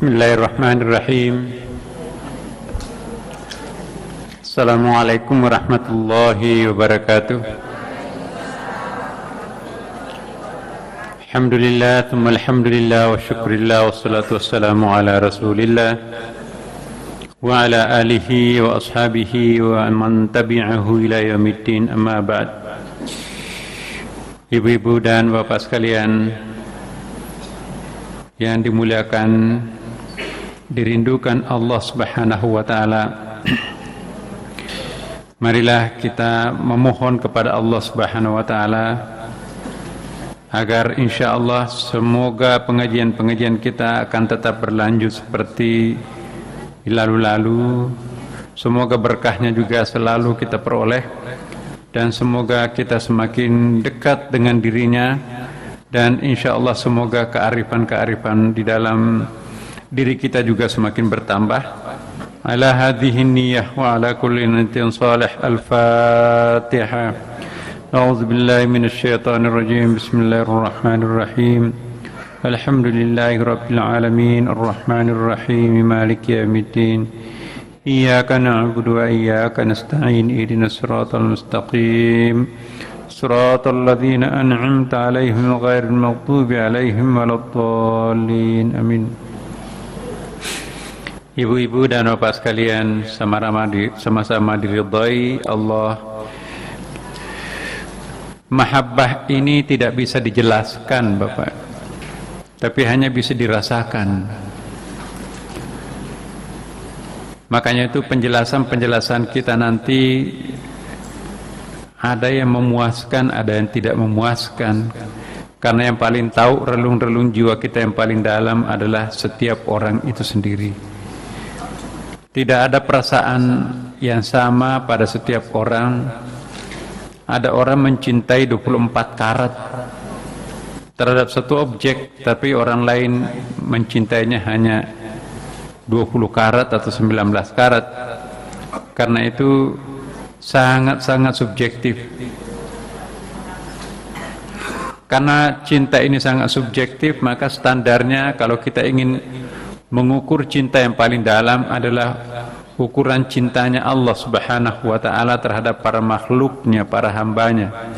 Bismillahirrahmanirrahim. Assalamualaikum warahmatullahi wabarakatuh. Alhamdulillah, thumma alhamdulillah, wa syukurillah, wassalatu wassalamu ala rasulillah wa ala alihi wa ashabihi wa man tabi'ahu ila yaumiddin, amma ba'd. Ibu-ibu dan bapak sekalian yang dimuliakan, dirindukan Allah Subhanahu wa taala, marilah kita memohon kepada Allah Subhanahu wa taala agar insyaallah semoga pengajian-pengajian kita akan tetap berlanjut seperti lalu-lalu. Semoga berkahnya juga selalu kita peroleh, dan semoga kita semakin dekat dengan dirinya, dan insyaallah semoga kearifan-kearifan di dalam diri kita juga semakin bertambah. Ala hadhihi niyyah wa ala kulli niyatin salih. Al-Fatihah. A'udzu billahi minasy syaithanir rajim. Bismillahirrahmanirrahim. Alhamdulillahirabbil alamin, arrahmanir rahim, maliki yaumiddin. Iyyaka na'budu wa iyyaka nasta'in. Ihdinas siratal mustaqim. Siratal ladzina an'amta 'alaihim ghairil maghdubi 'alaihim waladdallin. Amin. Ibu-ibu dan bapak sekalian, sama-sama diridhai Allah. Mahabbah ini tidak bisa dijelaskan, Bapak, tapi hanya bisa dirasakan. Makanya itu penjelasan-penjelasan kita nanti ada yang memuaskan, ada yang tidak memuaskan. Karena yang paling tahu relung-relung jiwa kita yang paling dalam adalah setiap orang itu sendiri. Tidak ada perasaan yang sama pada setiap orang. Ada orang mencintai 24 karat terhadap satu objek, tapi orang lain mencintainya hanya 20 karat atau 19 karat. Karena itu sangat-sangat subjektif. Karena cinta ini sangat subjektif, maka standarnya kalau kita ingin mengukur cinta yang paling dalam adalah ukuran cintanya Allah Subhanahu wa ta'ala terhadap para makhluknya, para hambanya.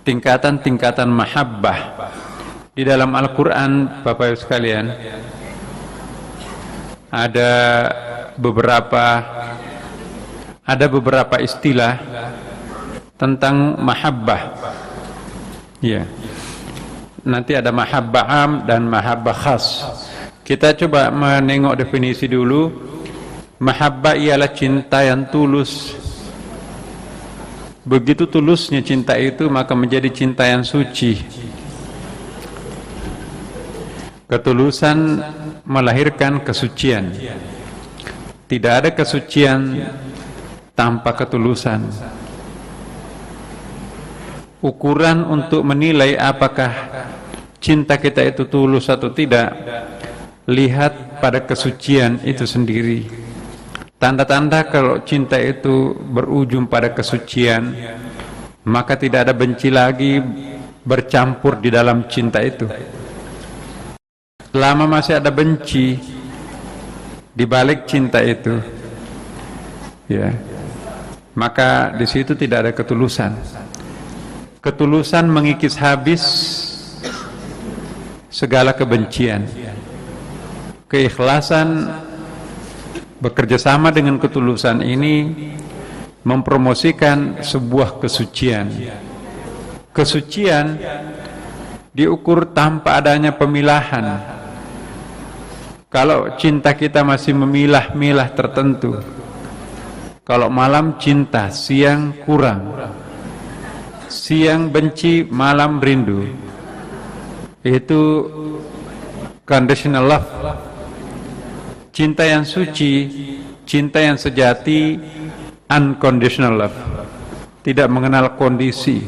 Tingkatan-tingkatan mahabbah di dalam Al-Quran, Bapak Ibu sekalian, ada beberapa istilah tentang mahabbah. Ya. Nanti ada mahabbah am dan mahabbah khas. Kita coba menengok definisi dulu. Mahabbah ialah cinta yang tulus. Begitu tulusnya cinta itu, maka menjadi cinta yang suci. Ketulusan melahirkan kesucian. Tidak ada kesucian tanpa ketulusan. Ukuran untuk menilai apakah cinta kita itu tulus atau tidak, lihat pada kesucian itu sendiri. Tanda-tanda kalau cinta itu berujung pada kesucian, maka tidak ada benci lagi bercampur di dalam cinta itu. Selama masih ada benci di balik cinta itu, ya, maka di situ tidak ada ketulusan. Ketulusan mengikis habis segala kebencian. Keikhlasan bekerja sama dengan ketulusan ini mempromosikan sebuah kesucian. Kesucian diukur tanpa adanya pemilahan. Kalau cinta kita masih memilah-milah tertentu, kalau malam cinta, siang kurang, siang benci, malam rindu, itu conditional love. Cinta yang suci, cinta yang sejati, unconditional love, tidak mengenal kondisi.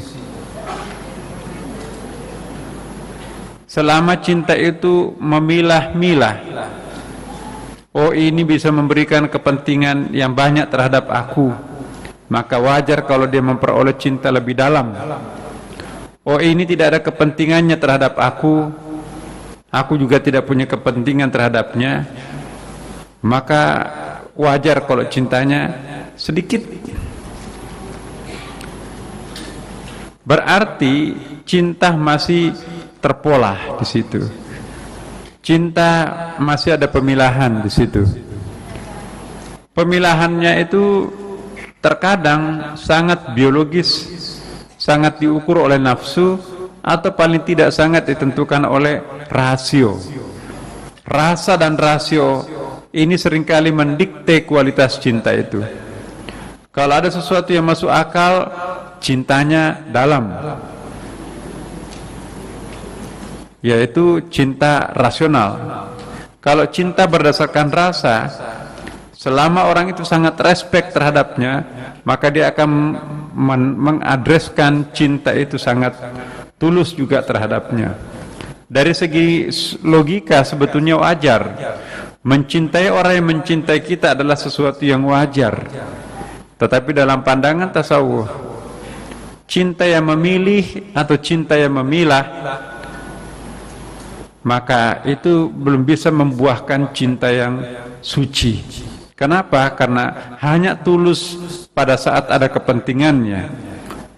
Selama cinta itu memilah-milah, oh ini bisa memberikan kepentingan yang banyak terhadap aku, maka wajar kalau dia memperoleh cinta lebih dalam. Oh ini tidak ada kepentingannya terhadap aku, aku juga tidak punya kepentingan terhadapnya, maka wajar kalau cintanya sedikit. Berarti cinta masih terpola di situ. Cinta masih ada pemilahan di situ. Pemilahannya itu terkadang sangat biologis, sangat diukur oleh nafsu, atau paling tidak sangat ditentukan oleh rasio. Rasa dan rasio ini seringkali mendikte kualitas cinta itu. Kalau ada sesuatu yang masuk akal, cintanya dalam, yaitu cinta rasional. Kalau cinta berdasarkan rasa, selama orang itu sangat respect terhadapnya, maka dia akan mengadreskan cinta itu sangat tulus juga terhadapnya. Dari segi logika sebetulnya wajar. Mencintai orang yang mencintai kita adalah sesuatu yang wajar. Tetapi dalam pandangan tasawuf, cinta yang memilih atau cinta yang memilah, maka itu belum bisa membuahkan cinta yang suci. Kenapa? Karena hanya tulus pada saat ada kepentingannya.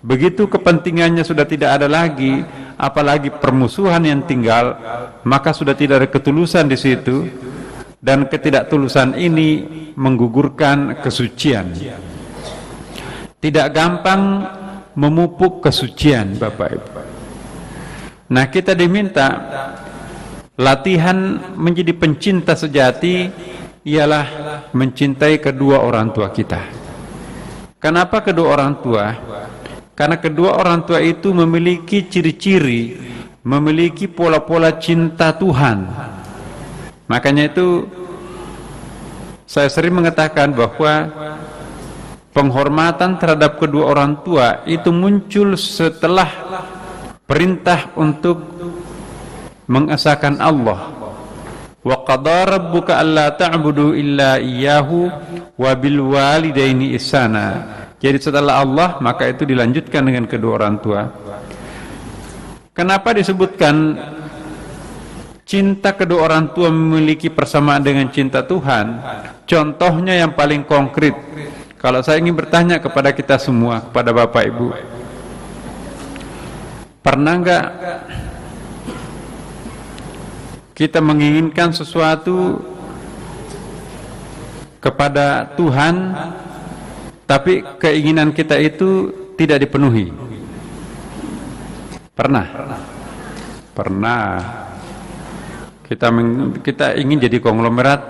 Begitu kepentingannya sudah tidak ada lagi, apalagi permusuhan yang tinggal, maka sudah tidak ada ketulusan di situ, dan ketidaktulusan ini menggugurkan kesucian. Tidak gampang memupuk kesucian, Bapak Ibu. Nah, kita diminta latihan menjadi pencinta sejati ialah mencintai kedua orang tua kita. Kenapa kedua orang tua? Karena kedua orang tua itu memiliki ciri-ciri, memiliki pola-pola cinta Tuhan. Makanya itu saya sering mengatakan bahwa penghormatan terhadap kedua orang tua itu muncul setelah perintah untuk mengesahkan Allah. Wa qadara rabbuka alla ta'budu illa iyyahu wa bil walidaini ihsana. Jadi setelah Allah, maka itu dilanjutkan dengan kedua orang tua. Kenapa disebutkan cinta kedua orang tua memiliki persamaan dengan cinta Tuhan? Contohnya yang paling konkret. Kalau saya ingin bertanya kepada kita semua, kepada Bapak Ibu, pernah enggak kita menginginkan sesuatu kepada Tuhan, tapi keinginan kita itu tidak dipenuhi? Pernah? Pernah. Kita ingin jadi konglomerat,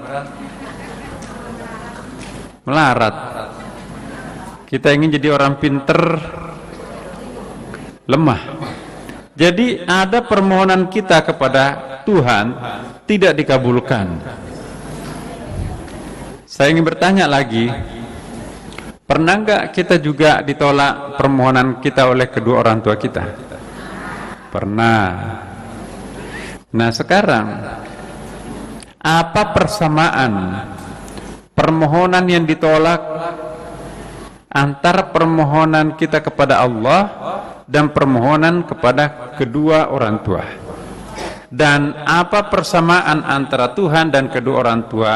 melarat. Kita ingin jadi orang pinter, lemah. Jadi ada permohonan kita kepada Tuhan tidak dikabulkan. Saya ingin bertanya lagi, pernah enggak kita juga ditolak permohonan kita oleh kedua orang tua kita? Pernah. Nah, sekarang apa persamaan permohonan yang ditolak antara permohonan kita kepada Allah dan permohonan kepada kedua orang tua? Dan apa persamaan antara Tuhan dan kedua orang tua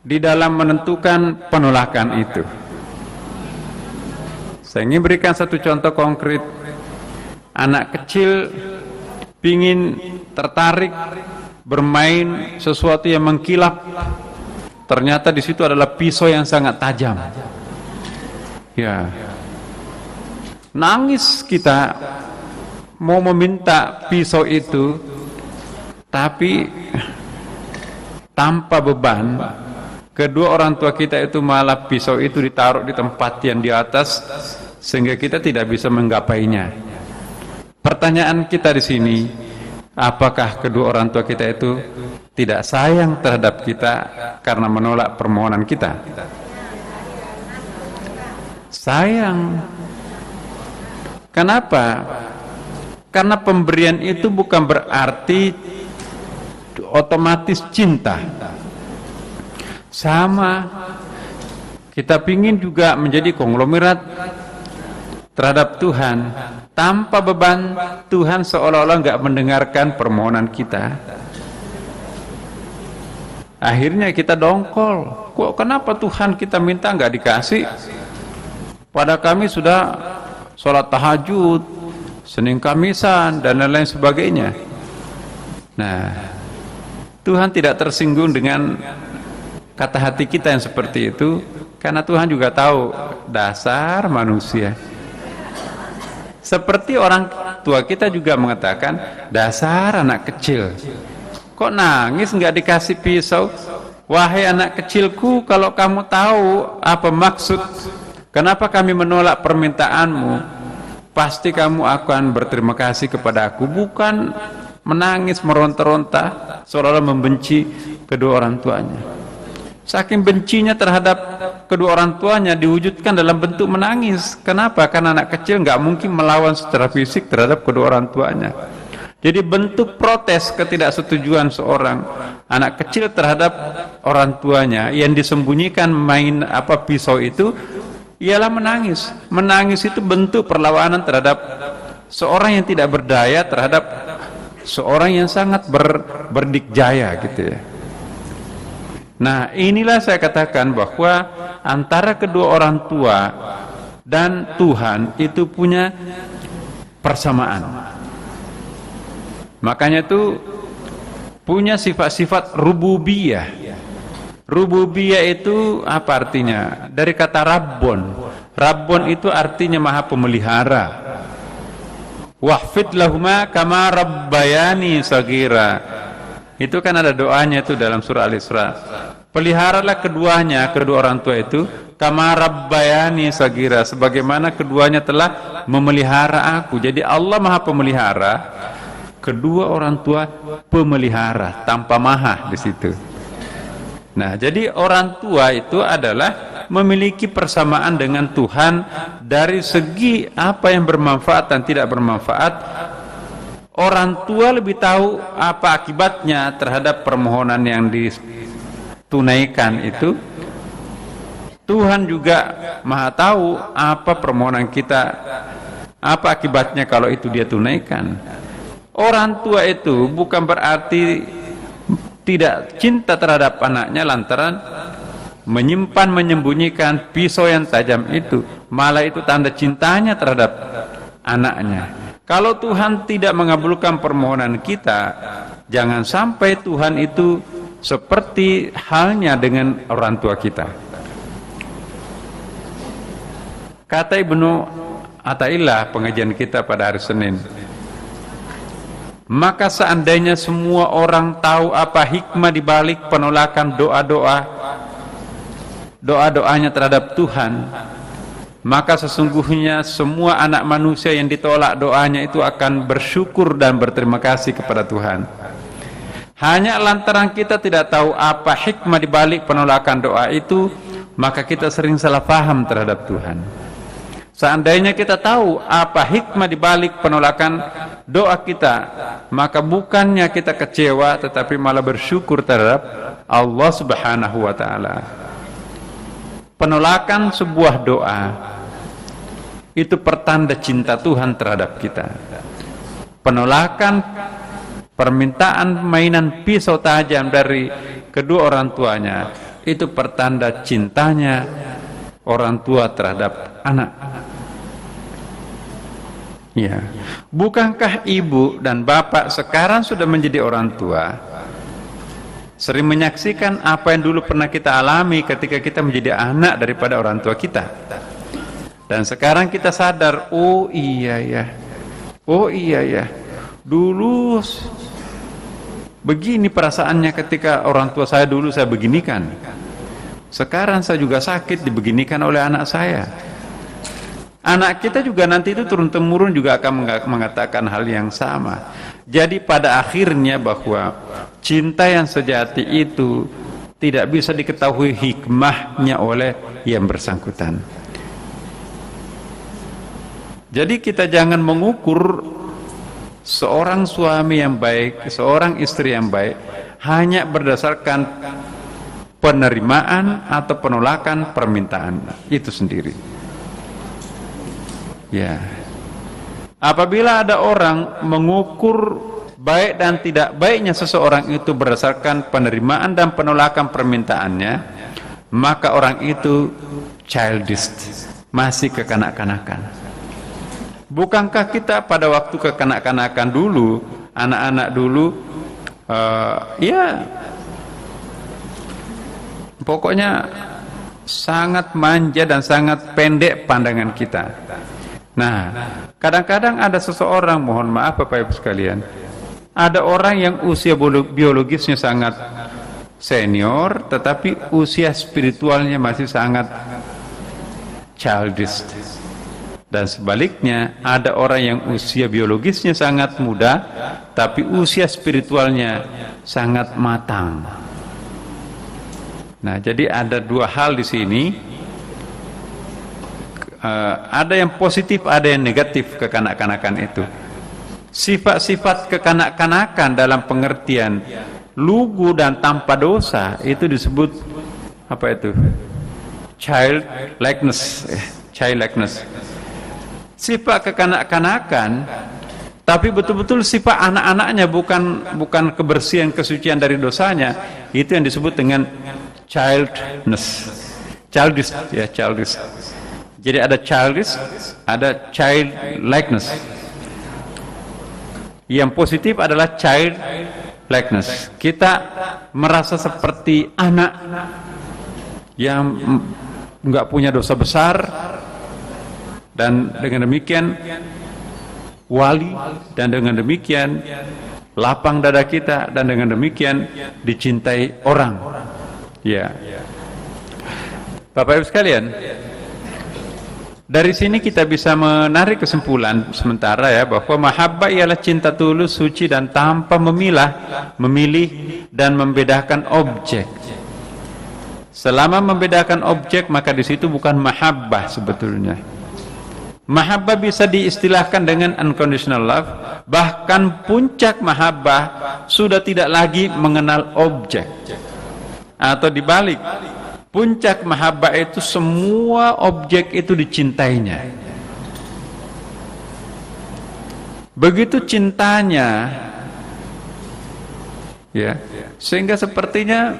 di dalam menentukan penolakan itu? Saya ingin berikan satu contoh konkret. Anak kecil pingin tertarik bermain sesuatu yang mengkilap, ternyata di situ adalah pisau yang sangat tajam. Ya, nangis kita mau meminta pisau itu, tapi tanpa beban. Kedua orang tua kita itu malah pisau itu ditaruh di tempat yang di atas, sehingga kita tidak bisa menggapainya. Pertanyaan kita di sini, apakah kedua orang tua kita itu tidak sayang terhadap kita karena menolak permohonan kita? Sayang. Kenapa? Karena pemberian itu bukan berarti otomatis cinta. Sama, kita pingin juga menjadi konglomerat terhadap Tuhan, tanpa beban, Tuhan seolah-olah nggak mendengarkan permohonan kita. Akhirnya kita dongkol. Kok kenapa Tuhan kita minta nggak dikasih? Pada kami sudah sholat tahajud, Senin Kamisan, dan lain-lain sebagainya. Nah, Tuhan tidak tersinggung dengan kata hati kita yang seperti itu, karena Tuhan juga tahu dasar manusia. Seperti orang tua kita juga mengatakan, dasar anak kecil, kok nangis nggak dikasih pisau? Wahai anak kecilku, kalau kamu tahu apa maksud, kenapa kami menolak permintaanmu, pasti kamu akan berterima kasih kepada aku, bukan menangis meronta-ronta seolah-olah membenci kedua orang tuanya. Saking bencinya terhadap kedua orang tuanya diwujudkan dalam bentuk menangis. Kenapa? Karena anak kecil nggak mungkin melawan secara fisik terhadap kedua orang tuanya. Jadi bentuk protes ketidaksetujuan seorang anak kecil terhadap orang tuanya yang disembunyikan main pisau itu ialah menangis. Menangis itu bentuk perlawanan terhadap seorang yang tidak berdaya terhadap seorang yang sangat berdikjaya gitu ya. Nah, inilah saya katakan bahwa antara kedua orang tua dan Tuhan itu punya persamaan. Makanya itu punya sifat-sifat rububiyah. Rububiyah itu apa artinya? Dari kata Rabbon. Rabbon itu artinya maha pemelihara. Wahfid lahuma kama rabbayani sagira. Itu kan ada doanya itu dalam surah Al-Isra. Peliharalah keduanya, kedua orang tua itu, kama rabbayani sagira, sebagaimana keduanya telah memelihara aku. Jadi Allah maha pemelihara, kedua orang tua pemelihara, tanpa maha di situ. Nah, jadi orang tua itu adalah memiliki persamaan dengan Tuhan dari segi apa yang bermanfaat dan tidak bermanfaat. Orang tua lebih tahu apa akibatnya terhadap permohonan yang ditunaikan itu. Tuhan juga maha tahu apa permohonan kita, apa akibatnya kalau itu dia tunaikan. Orang tua itu bukan berarti tidak cinta terhadap anaknya lantaran menyimpan, menyembunyikan pisau yang tajam itu. Malah itu tanda cintanya terhadap anaknya. Kalau Tuhan tidak mengabulkan permohonan kita, jangan sampai Tuhan itu seperti halnya dengan orang tua kita. Kata Ibnu Athaillah pengajian kita pada hari Senin, maka seandainya semua orang tahu apa hikmah dibalik penolakan doa-doanya terhadap Tuhan, maka sesungguhnya semua anak manusia yang ditolak doanya itu akan bersyukur dan berterima kasih kepada Tuhan. Hanya lantaran kita tidak tahu apa hikmah dibalik penolakan doa itu, maka kita sering salah paham terhadap Tuhan. Seandainya kita tahu apa hikmah dibalik penolakan doa kita, maka bukannya kita kecewa tetapi malah bersyukur terhadap Allah Subhanahu wa taala. Penolakan sebuah doa itu pertanda cinta Tuhan terhadap kita. Penolakan permintaan mainan pisau tajam dari kedua orang tuanya itu pertanda cintanya orang tua terhadap anak. Ya, bukankah ibu dan bapak sekarang sudah menjadi orang tua, sering menyaksikan apa yang dulu pernah kita alami ketika kita menjadi anak daripada orang tua kita? Dan sekarang kita sadar, oh iya ya, dulu begini perasaannya ketika orang tua saya dulu saya beginikan. Sekarang saya juga sakit dibeginikan oleh anak saya. Anak kita juga nanti itu turun-temurun juga akan mengatakan hal yang sama. Jadi pada akhirnya bahwa cinta yang sejati itu tidak bisa diketahui hikmahnya oleh yang bersangkutan. Jadi kita jangan mengukur seorang suami yang baik, seorang istri yang baik hanya berdasarkan penerimaan atau penolakan permintaan itu sendiri. Ya. Apabila ada orang mengukur baik dan tidak baiknya seseorang itu berdasarkan penerimaan dan penolakan permintaannya, maka orang itu childish, masih kekanak-kanakan. Bukankah kita pada waktu kekanak-kanakan dulu, anak-anak dulu, ya pokoknya sangat manja dan sangat pendek pandangan kita. Nah, kadang-kadang ada seseorang, mohon maaf Bapak Ibu sekalian, ada orang yang usia biologisnya sangat senior, tetapi usia spiritualnya masih sangat childish. Dan sebaliknya, ada orang yang usia biologisnya sangat muda, tapi usia spiritualnya sangat matang. Nah, jadi ada dua hal di sini. Ada yang positif, ada yang negatif kekanak-kanakan itu. Sifat-sifat kekanak-kanakan dalam pengertian lugu dan tanpa dosa itu disebut apa itu? Childlikeness. Sifat kekanak-kanakan, tapi betul-betul sifat anak-anaknya, bukan kebersihan, kesucian dari dosanya, itu yang disebut dengan childish. Jadi ada childish, ada childlikeness. Yang positif adalah childlikeness. Kita merasa seperti anak yang nggak punya dosa besar, dan dengan demikian wali, dan dengan demikian lapang dada kita, dan dengan demikian dicintai orang. Ya, Bapak Ibu sekalian, dari sini kita bisa menarik kesimpulan sementara ya, bahwa mahabbah ialah cinta tulus, suci dan tanpa memilih dan membedakan objek. Selama membedakan objek, maka di situ bukan mahabbah sebetulnya. Mahabbah bisa diistilahkan dengan unconditional love. Bahkan puncak mahabbah sudah tidak lagi mengenal objek. Atau dibalik, puncak mahabbah itu semua objek itu dicintainya. Begitu cintanya, ya, sehingga sepertinya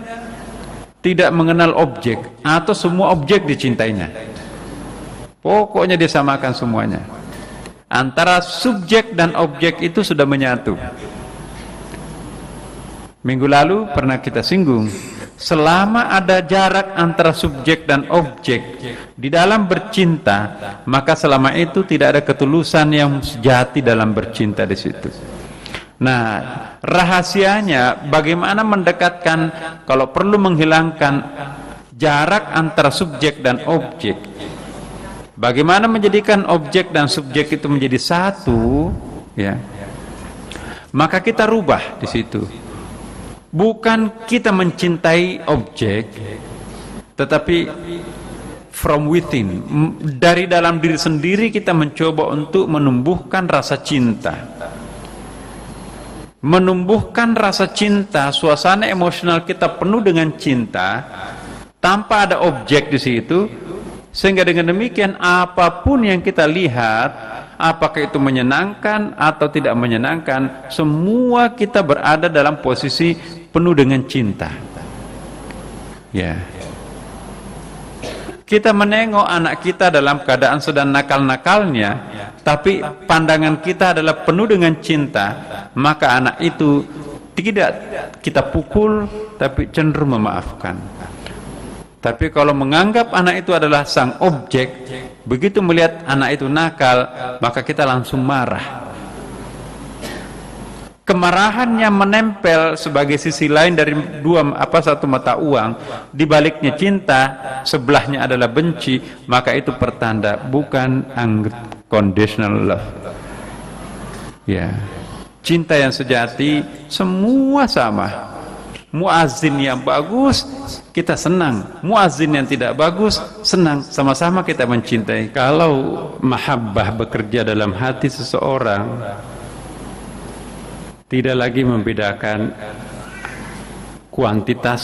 tidak mengenal objek, atau semua objek dicintainya. Pokoknya disamakan semuanya. Antara subjek dan objek itu sudah menyatu. Minggu lalu pernah kita singgung, selama ada jarak antara subjek dan objek di dalam bercinta, maka selama itu tidak ada ketulusan yang sejati dalam bercinta di situ. Nah, rahasianya bagaimana mendekatkan, kalau perlu menghilangkan jarak antara subjek dan objek. Bagaimana menjadikan objek dan subjek itu menjadi satu, ya? Maka kita rubah di situ. Bukan kita mencintai objek, tetapi from within, dari dalam diri sendiri kita mencoba untuk menumbuhkan rasa cinta. Menumbuhkan rasa cinta, suasana emosional kita penuh dengan cinta, tanpa ada objek di situ. Sehingga dengan demikian apapun yang kita lihat, apakah itu menyenangkan atau tidak menyenangkan, semua kita berada dalam posisi penuh dengan cinta. Ya. Kita menengok anak kita dalam keadaan sedang nakal-nakalnya, tapi pandangan kita adalah penuh dengan cinta, maka anak itu tidak kita pukul, tapi cenderung memaafkan. Tapi kalau menganggap anak itu adalah sang objek, begitu melihat anak itu nakal, maka kita langsung marah. Kemarahannya menempel sebagai sisi lain dari satu mata uang, di baliknya cinta, sebelahnya adalah benci, maka itu pertanda bukan unconditional love. Ya, cinta yang sejati semua sama. Muazzin yang bagus kita senang, muazzin yang tidak bagus senang, sama-sama kita mencintai. Kalau mahabbah bekerja dalam hati seseorang, tidak lagi membedakan kuantitas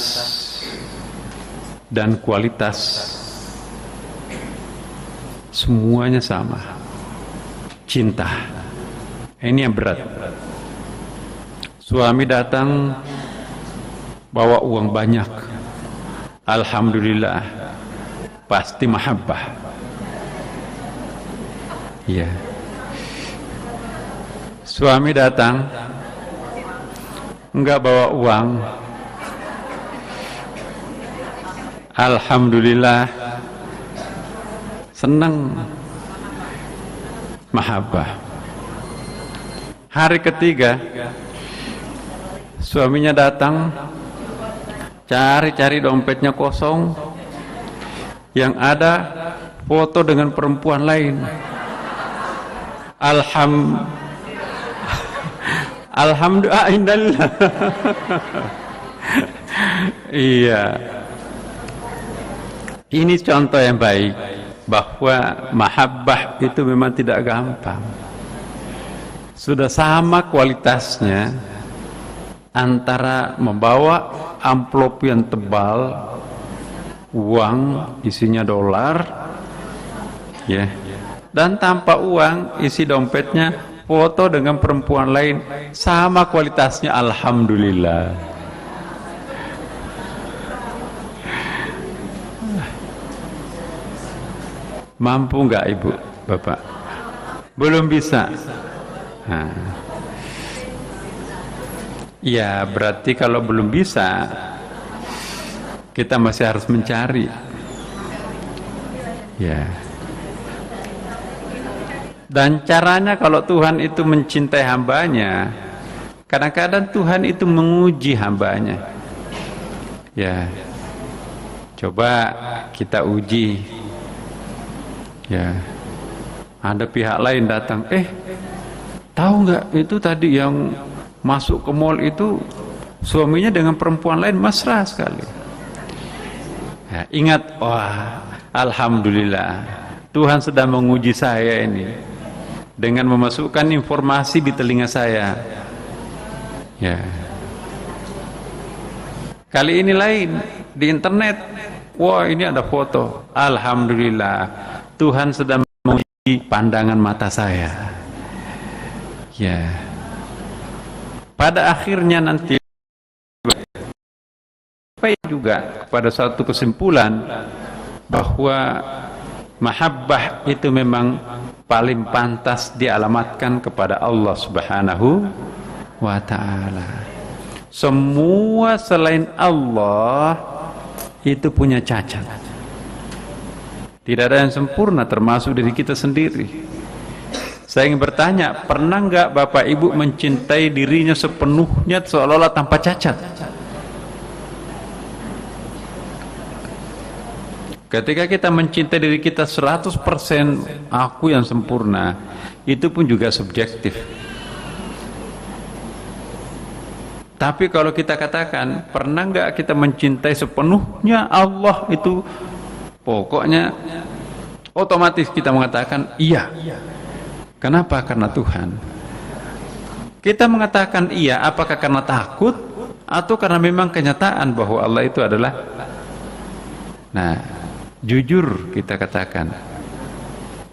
dan kualitas, semuanya sama, cinta. Ini yang berat. Suami datang bawa uang banyak, alhamdulillah, pasti mahabbah. Iya. Suami datang enggak bawa uang, alhamdulillah, senang, mahabbah. Hari ketiga suaminya datang, cari-cari dompetnya kosong, yang ada foto dengan perempuan lain. Alhamdulillah. Iya. Ini contoh yang baik bahwa mahabbah itu memang tidak gampang. Sudah sama kualitasnya antara membawa amplop yang tebal, uang isinya dolar, ya, dan tanpa uang isi dompetnya foto dengan perempuan lain, sama kualitasnya, alhamdulillah. Mampu nggak ibu, bapak? Belum bisa. Nah, ya berarti kalau belum bisa, kita masih harus mencari. Ya. Dan caranya kalau Tuhan itu mencintai hambanya, kadang-kadang Tuhan itu menguji hambanya. Ya, coba kita uji. Ya, ada pihak lain datang, tahu nggak itu tadi yang masuk ke mall itu suaminya dengan perempuan lain, mesra sekali. Ya, ingat, wah, alhamdulillah, Tuhan sedang menguji saya ini dengan memasukkan informasi di telinga saya. Ya, kali ini lain di internet, wah ini ada foto, alhamdulillah, Tuhan sedang menguji pandangan mata saya. Ya, pada akhirnya nanti sampai juga kepada suatu kesimpulan bahwa mahabbah itu memang paling pantas dialamatkan kepada Allah Subhanahu wa ta'ala. Semua selain Allah itu punya cacat. Tidak ada yang sempurna, termasuk diri kita sendiri. Saya ingin bertanya, pernah nggak Bapak Ibu mencintai dirinya sepenuhnya seolah-olah tanpa cacat? Ketika kita mencintai diri kita 100%, aku yang sempurna, itu pun juga subjektif. Tapi kalau kita katakan, pernah nggak kita mencintai sepenuhnya Allah itu, pokoknya otomatis kita mengatakan iya. Kenapa? Karena Tuhan. Kita mengatakan iya, apakah karena takut atau karena memang kenyataan bahwa Allah itu adalah. Nah, jujur kita katakan,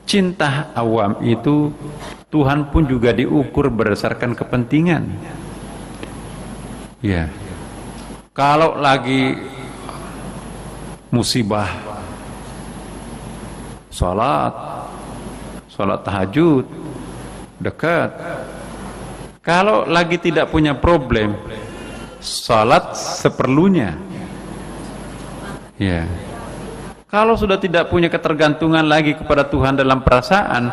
cinta awam itu Tuhan pun juga diukur berdasarkan kepentingan. Ya, kalau lagi musibah, sholat tahajud dekat. Kalau lagi tidak punya problem, sholat seperlunya. Ya, kalau sudah tidak punya ketergantungan lagi kepada Tuhan dalam perasaan,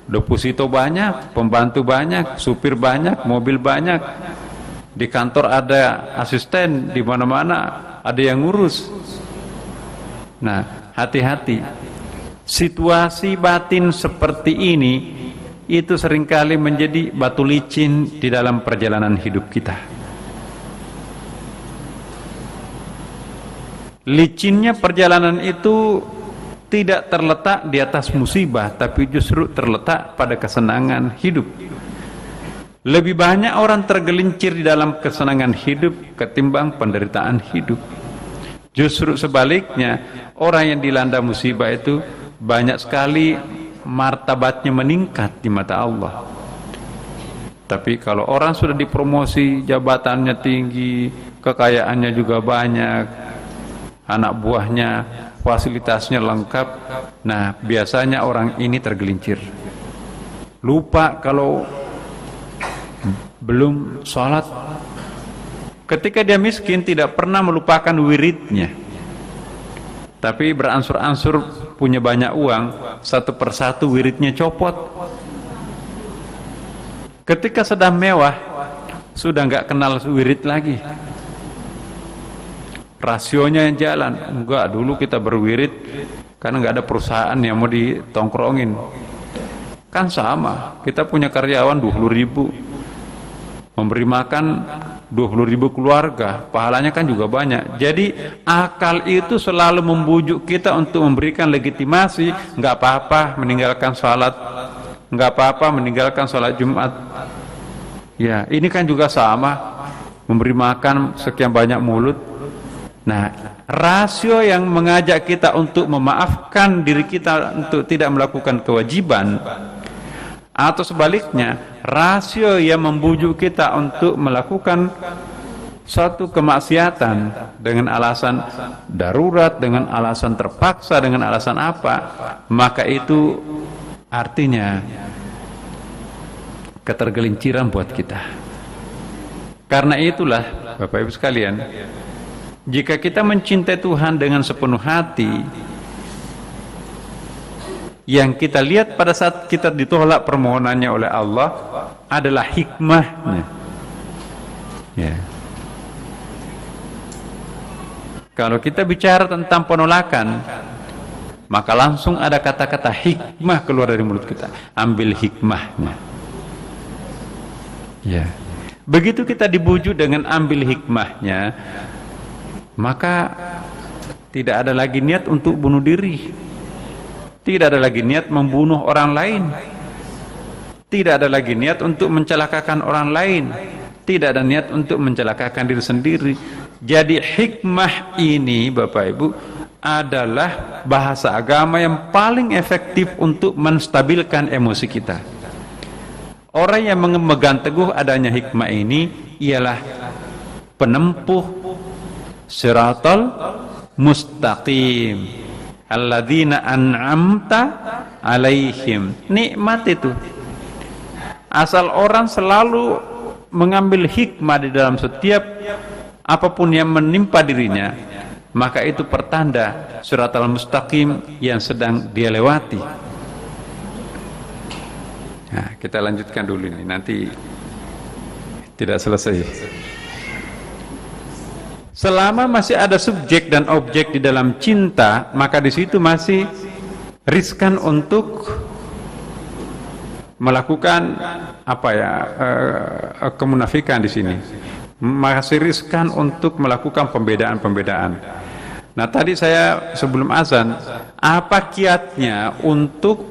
deposito banyak, pembantu banyak, supir banyak, mobil banyak, di kantor ada asisten, di mana-mana ada yang ngurus. Nah, hati-hati. Situasi batin seperti ini itu seringkali menjadi batu licin di dalam perjalanan hidup kita. Licinnya perjalanan itu tidak terletak di atas musibah, tapi justru terletak pada kesenangan hidup. Lebih banyak orang tergelincir di dalam kesenangan hidup ketimbang penderitaan hidup. Justru sebaliknya, orang yang dilanda musibah itu banyak sekali martabatnya meningkat di mata Allah. Tapi kalau orang sudah dipromosi, jabatannya tinggi, kekayaannya juga banyak, anak buahnya, fasilitasnya lengkap, nah biasanya orang ini tergelincir. Lupa kalau belum sholat. Ketika dia miskin tidak pernah melupakan wiridnya, tapi beransur-ansur punya banyak uang, satu persatu wiridnya copot. Ketika sedang mewah, sudah nggak kenal wirid lagi. Rasionya yang jalan. Enggak, dulu kita berwirid karena nggak ada perusahaan yang mau ditongkrongin. Kan sama, kita punya karyawan 20.000, memberi makan 20.000 keluarga, pahalanya kan juga banyak. Jadi akal itu selalu membujuk kita untuk memberikan legitimasi. Nggak apa-apa meninggalkan salat, nggak apa-apa meninggalkan salat Jumat. Ya, ini kan juga sama, memberi makan sekian banyak mulut. Nah, rasio yang mengajak kita untuk memaafkan diri kita untuk tidak melakukan kewajiban, atau sebaliknya, rasio yang membujuk kita untuk melakukan suatu kemaksiatan dengan alasan darurat, dengan alasan terpaksa, dengan alasan apa, maka itu artinya ketergelinciran buat kita. Karena itulah Bapak Ibu sekalian, jika kita mencintai Tuhan dengan sepenuh hati, yang kita lihat pada saat kita ditolak permohonannya oleh Allah adalah hikmahnya. Ya. Kalau kita bicara tentang penolakan, maka langsung ada kata-kata hikmah keluar dari mulut kita. Ambil hikmahnya. Ya. Begitu kita dibujuk dengan ambil hikmahnya, maka tidak ada lagi niat untuk bunuh diri, tidak ada lagi niat membunuh orang lain, tidak ada lagi niat untuk mencelakakan orang lain, tidak ada niat untuk mencelakakan diri sendiri. Jadi hikmah ini Bapak Ibu adalah bahasa agama yang paling efektif untuk menstabilkan emosi kita. Orang yang memegang teguh adanya hikmah ini ialah penempuh siratal mustaqim alladzina an'amta alaihim. Nikmat itu. Asal orang selalu mengambil hikmah di dalam setiap apapun yang menimpa dirinya, maka itu pertanda siratal mustaqim yang sedang dia lewati. Nah, kita lanjutkan dulu ini, nanti tidak selesai. Selama masih ada subjek dan objek di dalam cinta, maka di situ masih riskan untuk melakukan kemunafikan di sini. Masih riskan untuk melakukan pembedaan-pembedaan. Nah, tadi saya sebelum azan, apa kiatnya untuk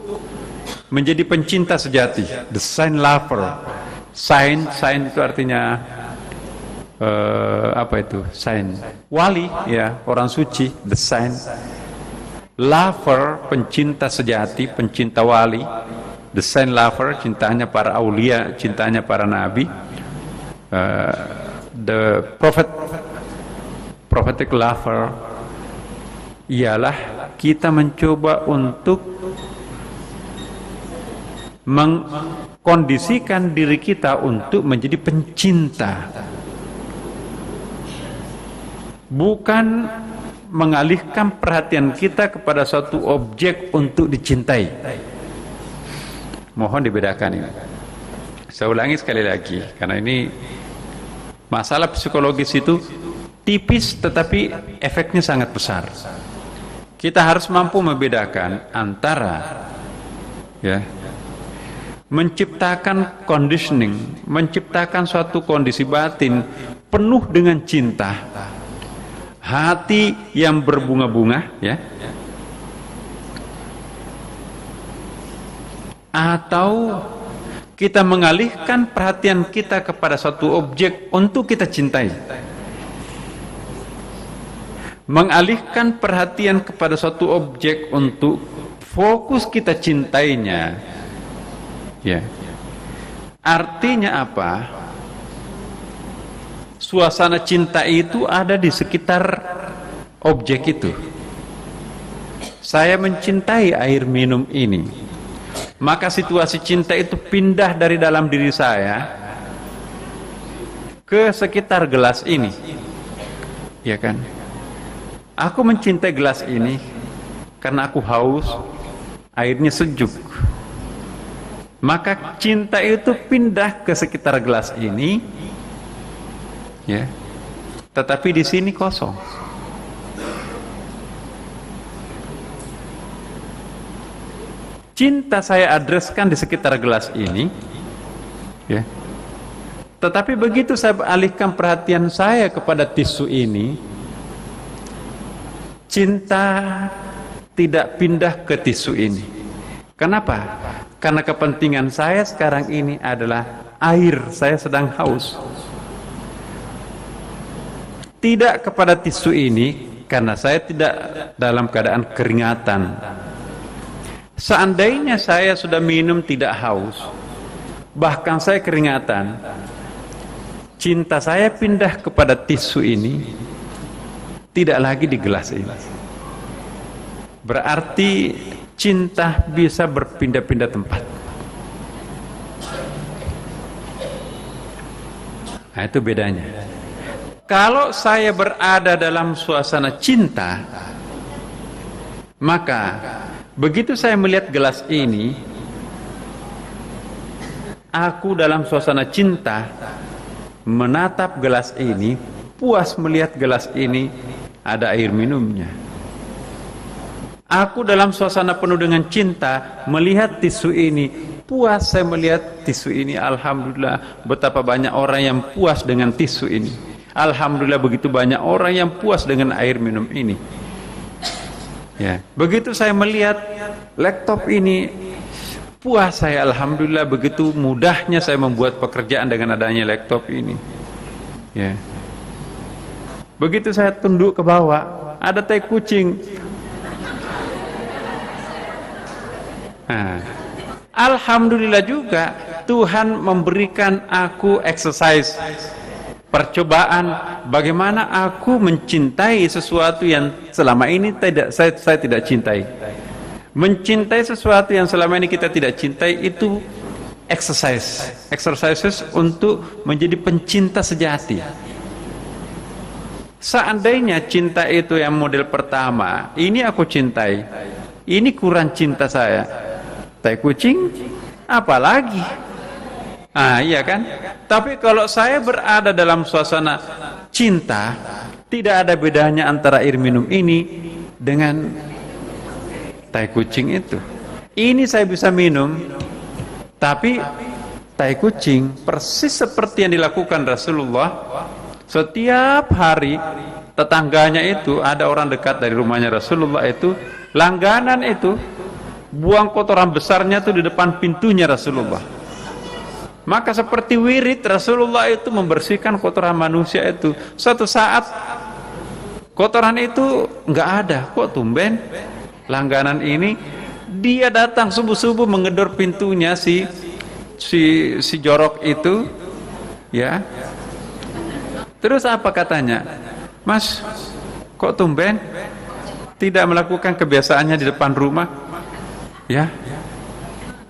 menjadi pencinta sejati, the sign lover. Sign itu artinya sign wali, ya, orang suci, the sign. Lover, pencinta sejati, pencinta wali. The sign lover, cintanya para aulia, cintanya para nabi. The prophetic lover ialah kita mencoba untuk mengkondisikan diri kita untuk menjadi pencinta, bukan mengalihkan perhatian kita kepada suatu objek untuk dicintai. Mohon dibedakan ini. Saya ulangi sekali lagi, karena ini masalah psikologis itu tipis tetapi efeknya sangat besar. Kita harus mampu membedakan antara menciptakan conditioning, menciptakan suatu kondisi batin penuh dengan cinta, hati yang berbunga-bunga, atau kita mengalihkan perhatian kita kepada suatu objek untuk kita cintai. Mengalihkan perhatian kepada suatu objek untuk fokus kita cintainya, Artinya apa? Suasana cinta itu ada di sekitar objek itu. Saya mencintai air minum ini, maka situasi cinta itu pindah dari dalam diri saya ke sekitar gelas ini, ya kan? Aku mencintai gelas ini karena aku haus, airnya sejuk. Maka cinta itu pindah ke sekitar gelas ini, ya. Tetapi di sini kosong. Cinta saya adreskan di sekitar gelas ini, ya. Tetapi begitu saya alihkan perhatian saya kepada tisu ini, cinta tidak pindah ke tisu ini. Kenapa? Karena kepentingan saya sekarang ini adalah air, saya sedang haus. Tidak kepada tisu ini, karena saya tidak dalam keadaan keringatan. Seandainya saya sudah minum tidak haus, bahkan saya keringatan, cinta saya pindah kepada tisu ini, tidak lagi di gelas ini. Berarti cinta bisa berpindah-pindah tempat. Nah, itu bedanya. Kalau saya berada dalam suasana cinta, maka begitu saya melihat gelas ini, aku dalam suasana cinta menatap gelas ini, puas melihat gelas ini ada air minumnya. Aku dalam suasana penuh dengan cinta melihat tisu ini, puas saya melihat tisu ini. Alhamdulillah, betapa banyak orang yang puas dengan tisu ini. Alhamdulillah, begitu banyak orang yang puas dengan air minum ini. Ya, begitu saya melihat laptop ini, puas saya. Alhamdulillah, begitu mudahnya saya membuat pekerjaan dengan adanya laptop ini. Ya, begitu saya tunduk ke bawah, ada tai kucing. Nah, alhamdulillah juga Tuhan memberikan aku exercise, percobaan bagaimana aku mencintai sesuatu yang selama ini saya tidak cintai. Mencintai sesuatu yang selama ini kita tidak cintai itu exercises untuk menjadi pencinta sejati. Seandainya cinta itu yang model pertama, ini aku cintai, ini kurang cinta saya, tai kucing, apalagi? Ah, iya kan? Tapi kalau saya berada dalam suasana cinta, tidak ada bedanya antara air minum ini dengan tai kucing itu. Ini saya bisa minum, tapi tai kucing persis seperti yang dilakukan Rasulullah. Setiap hari tetangganya itu ada orang dekat dari rumahnya Rasulullah itu, langganan itu buang kotoran besarnya itu di depan pintunya Rasulullah. Maka seperti wirid Rasulullah itu membersihkan kotoran manusia itu. Suatu saat kotoran itu nggak ada, kok tumben langganan ini dia datang subuh-subuh mengedor pintunya si jorok itu, ya. Terus apa katanya? Mas, kok tumben tidak melakukan kebiasaannya di depan rumah? Ya,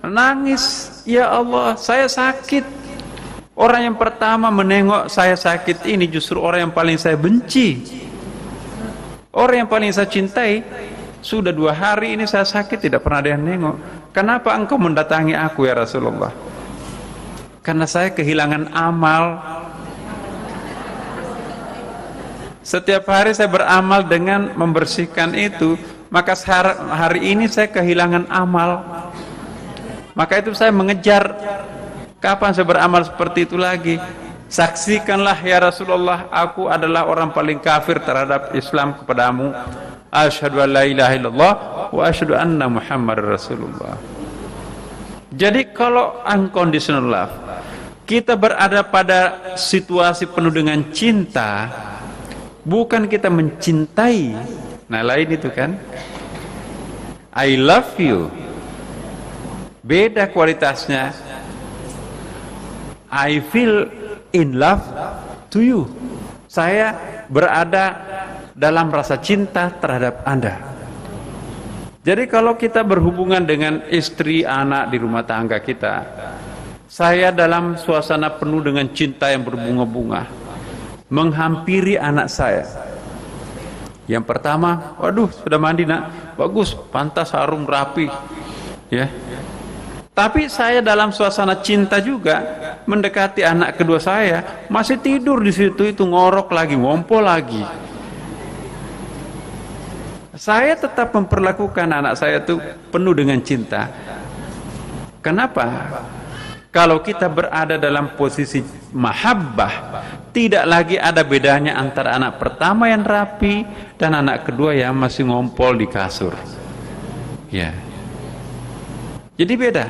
nangis, ya Allah, saya sakit. Orang yang pertama menengok saya sakit ini justru orang yang paling saya benci, orang yang paling saya cintai. Sudah 2 hari ini saya sakit, tidak pernah ada yang nengok. Kenapa engkau mendatangi aku ya Rasulullah? Karena saya kehilangan amal. Setiap hari saya beramal dengan membersihkan itu, maka hari ini saya kehilangan amal. Maka itu saya mengejar, kapan saya beramal seperti itu lagi. Saksikanlah ya Rasulullah, aku adalah orang paling kafir terhadap Islam kepadamu. Asyhadu an la ilaha illallah wa asyhadu anna Muhammadar Rasulullah. Jadi kalau unconditional love, kita berada pada situasi penuh dengan cinta, bukan kita mencintai. Nah, lain itu kan, I love you, beda kualitasnya. I feel in love to you. Saya berada dalam rasa cinta terhadap Anda. Jadi kalau kita berhubungan dengan istri, anak di rumah tangga kita, saya dalam suasana penuh dengan cinta yang berbunga-bunga, menghampiri anak saya. Yang pertama, waduh sudah mandi nak, bagus, pantas harum rapi, ya. Tapi saya dalam suasana cinta juga mendekati anak kedua saya, masih tidur di situ, itu ngorok lagi, ngompol lagi. Saya tetap memperlakukan anak saya itu penuh dengan cinta. Kenapa? Kalau kita berada dalam posisi mahabbah, tidak lagi ada bedanya antara anak pertama yang rapi dan anak kedua yang masih ngompol di kasur. Ya. Jadi beda.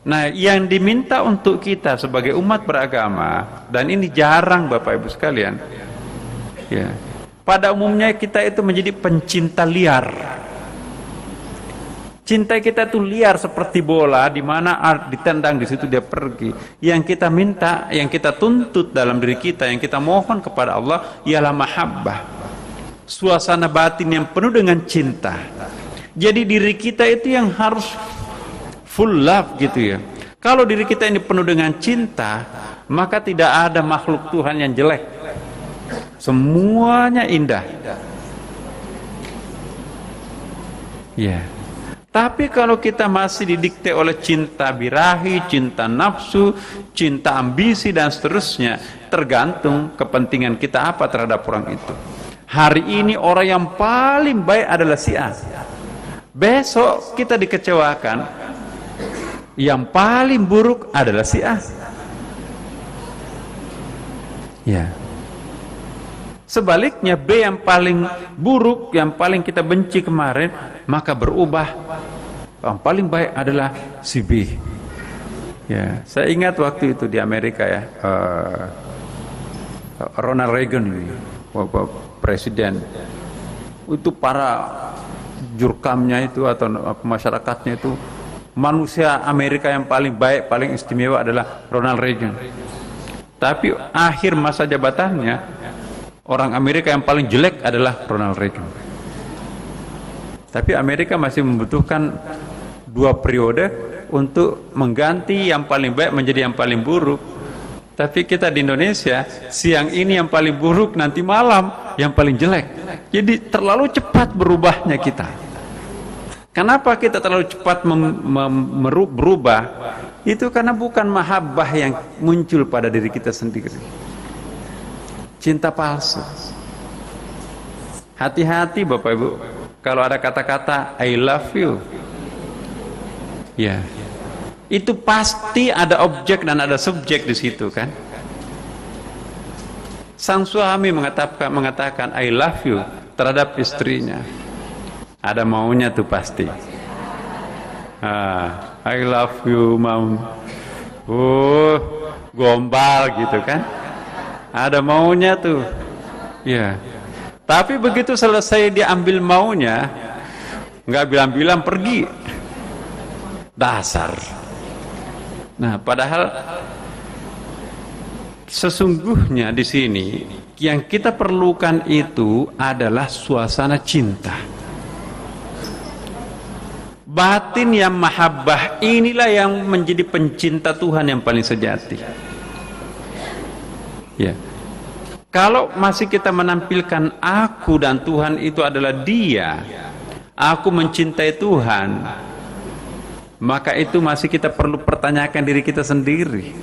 Nah, yang diminta untuk kita sebagai umat beragama, dan ini jarang Bapak Ibu sekalian, ya, pada umumnya kita itu menjadi pencinta liar. Cinta kita itu liar seperti bola, di mana ditendang di situ dia pergi. Yang kita minta, yang kita tuntut dalam diri kita, yang kita mohon kepada Allah ialah mahabbah, suasana batin yang penuh dengan cinta. Jadi diri kita itu yang harus full love gitu ya. Kalau diri kita ini penuh dengan cinta, maka tidak ada makhluk Tuhan yang jelek. Semuanya indah. Ya. Tapi kalau kita masih didikte oleh cinta birahi, cinta nafsu, cinta ambisi dan seterusnya, tergantung kepentingan kita apa terhadap orang itu. Hari ini orang yang paling baik adalah si A. Besok kita dikecewakan, yang paling buruk adalah si A. Ya. Sebaliknya B yang paling buruk, yang paling kita benci kemarin, maka berubah. Yang paling baik adalah si B. Ya, saya ingat waktu itu di Amerika ya, Ronald Reagan ini, presiden, itu para jurkamnya itu atau masyarakatnya itu, manusia Amerika yang paling baik, paling istimewa adalah Ronald Reagan. Tapi akhir masa jabatannya, orang Amerika yang paling jelek adalah Ronald Reagan. Tapi Amerika masih membutuhkan 2 periode untuk mengganti yang paling baik menjadi yang paling buruk. Tapi kita di Indonesia, siang ini yang paling buruk, nanti malam yang paling jelek. Jadi terlalu cepat berubahnya kita. Kenapa kita terlalu cepat berubah? Itu karena bukan mahabbah yang muncul pada diri kita sendiri. Cinta palsu. Hati-hati Bapak Ibu, kalau ada kata-kata I love you, ya, itu pasti ada objek dan ada subjek di situ kan. Sang suami mengatakan I love you terhadap istrinya, ada maunya tuh pasti. I love you mam. Gombal gitu kan. Ada maunya tuh, ya. Tapi begitu selesai dia ambil maunya, nggak bilang-bilang pergi. Dasar. Nah, padahal sesungguhnya di sini yang kita perlukan itu adalah suasana cinta. Batin yang mahabbah inilah yang menjadi pencinta Tuhan yang paling sejati. Ya. Kalau masih kita menampilkan aku dan Tuhan itu adalah dia, aku mencintai Tuhan, maka itu masih kita perlu pertanyakan diri kita sendiri.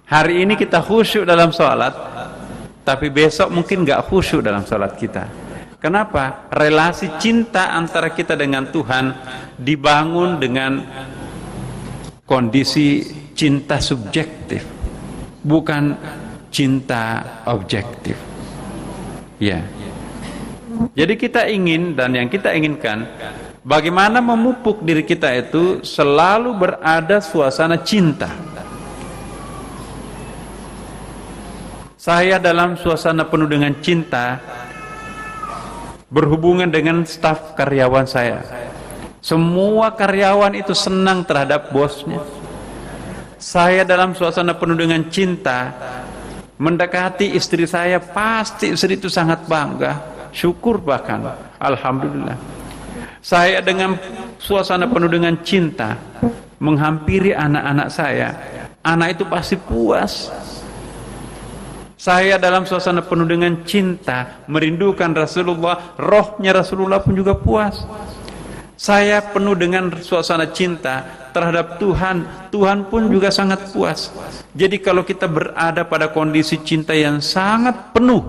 Hari ini kita khusyuk dalam sholat, tapi besok mungkin gak khusyuk dalam sholat kita. Kenapa? Relasi cinta antara kita dengan Tuhan dibangun dengan kondisi cinta subjektif, bukan cinta objektif. Ya. Jadi kita ingin, dan yang kita inginkan, bagaimana memupuk diri kita itu selalu berada suasana cinta. Saya dalam suasana penuh dengan cinta berhubungan dengan staf karyawan saya. Semua karyawan itu senang terhadap bosnya. Saya dalam suasana penuh dengan cinta mendekati istri saya, pasti istri itu sangat bangga, syukur bahkan, alhamdulillah. Saya dengan suasana penuh dengan cinta menghampiri anak-anak saya, anak itu pasti puas. Saya dalam suasana penuh dengan cinta merindukan Rasulullah, rohnya Rasulullah pun juga puas. Saya penuh dengan suasana cinta terhadap Tuhan, Tuhan pun juga sangat puas. Jadi kalau kita berada pada kondisi cinta yang sangat penuh,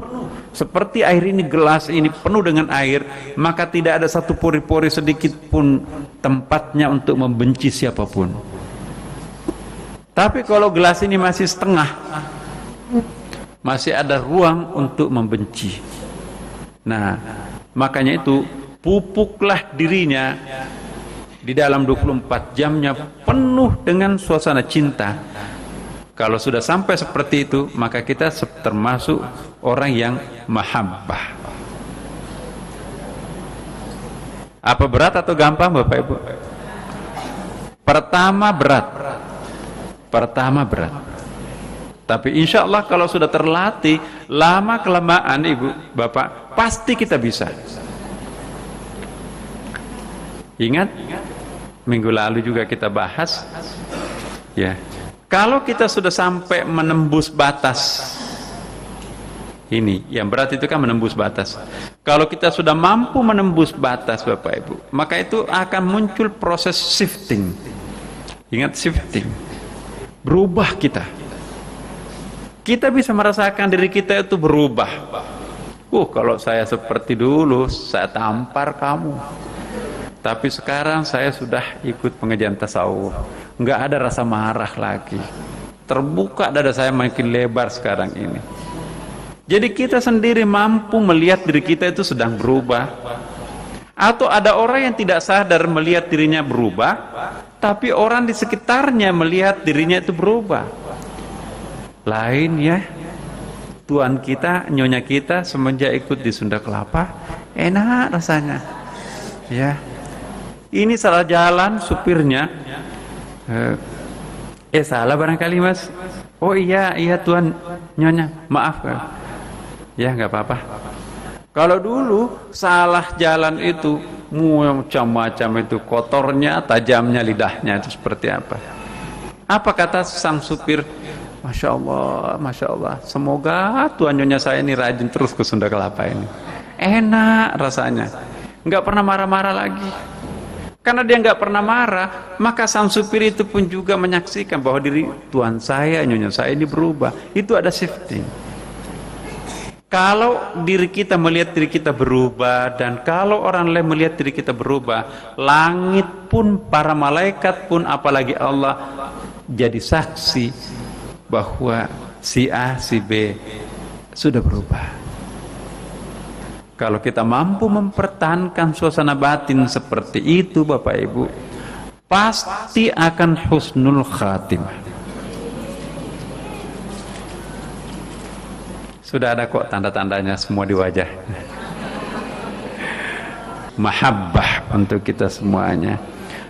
seperti air ini, gelas ini penuh dengan air, maka tidak ada satu pori-pori sedikit pun tempatnya untuk membenci siapapun. Tapi kalau gelas ini masih setengah, masih ada ruang untuk membenci. Nah, makanya itu pupuklah dirinya di dalam 24 jamnya penuh dengan suasana cinta. Kalau sudah sampai seperti itu, maka kita termasuk orang yang mahabbah. Apa berat atau gampang Bapak Ibu? Pertama berat. Tapi insya Allah kalau sudah terlatih, lama kelamaan Ibu Bapak, pasti kita bisa. Ingat minggu lalu juga kita bahas, ya, kalau kita sudah sampai menembus batas ini, yang berat itu kan menembus batas. Kalau kita sudah mampu menembus batas Bapak Ibu, maka itu akan muncul proses shifting. Ingat shifting, berubah kita. Kita bisa merasakan diri kita itu berubah. Kalau saya seperti dulu, saya tampar kamu. Tapi sekarang saya sudah ikut pengajian tasawuf, nggak ada rasa marah lagi. Terbuka dada saya makin lebar sekarang ini. Jadi kita sendiri mampu melihat diri kita itu sedang berubah. Atau ada orang yang tidak sadar melihat dirinya berubah, tapi orang di sekitarnya melihat dirinya itu berubah. Lain ya, tuan kita, nyonya kita semenjak ikut di Sunda Kelapa, enak rasanya. Ya. Ini salah jalan supirnya, salah barangkali Mas. Oh iya tuan nyonya, maaf. Ya nggak apa-apa. Kalau dulu salah jalan itu macam-macam itu, kotornya, tajamnya lidahnya itu seperti apa? Apa kata sang supir? Masya Allah, semoga tuan nyonya saya ini rajin terus ke Sunda Kelapa ini. Enak rasanya, nggak pernah marah-marah lagi. Karena dia nggak pernah marah, maka sang supir itu pun juga menyaksikan bahwa diri tuan saya, nyonya saya ini berubah. Itu ada shifting. Kalau diri kita melihat diri kita berubah, dan kalau orang lain melihat diri kita berubah, langit pun, para malaikat pun, apalagi Allah jadi saksi bahwa si A, si B sudah berubah. Kalau kita mampu mempertahankan suasana batin seperti itu Bapak Ibu, pasti akan husnul khatimah. Sudah ada kok tanda-tandanya semua di wajah. Mahabbah untuk kita semuanya.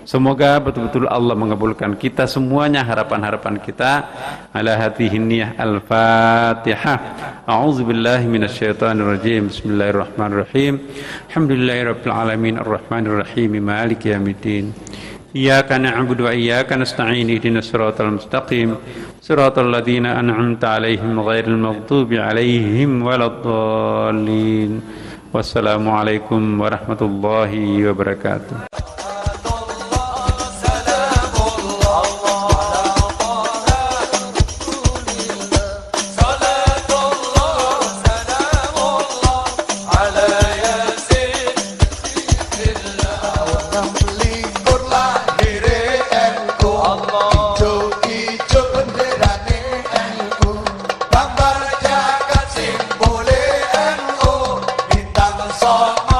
Semoga betul-betul Allah mengabulkan kita semuanya, harapan-harapan kita. Ala hadhihi niyyah al-Fatihah. A'udzu billahi minasyaitonir rajim. Bismillahirrahmanirrahim. Alhamdulillahirabbil alamin arrahmanir rahim maliki yaumiddin. Iyyaka na'budu wa iyyaka nasta'in ihdinas siratal mustaqim. Siratal ladzina an'amta 'alaihim ghairil maghdubi 'alaihim waladdallin. Wassalamualaikum warahmatullahi wabarakatuh. Song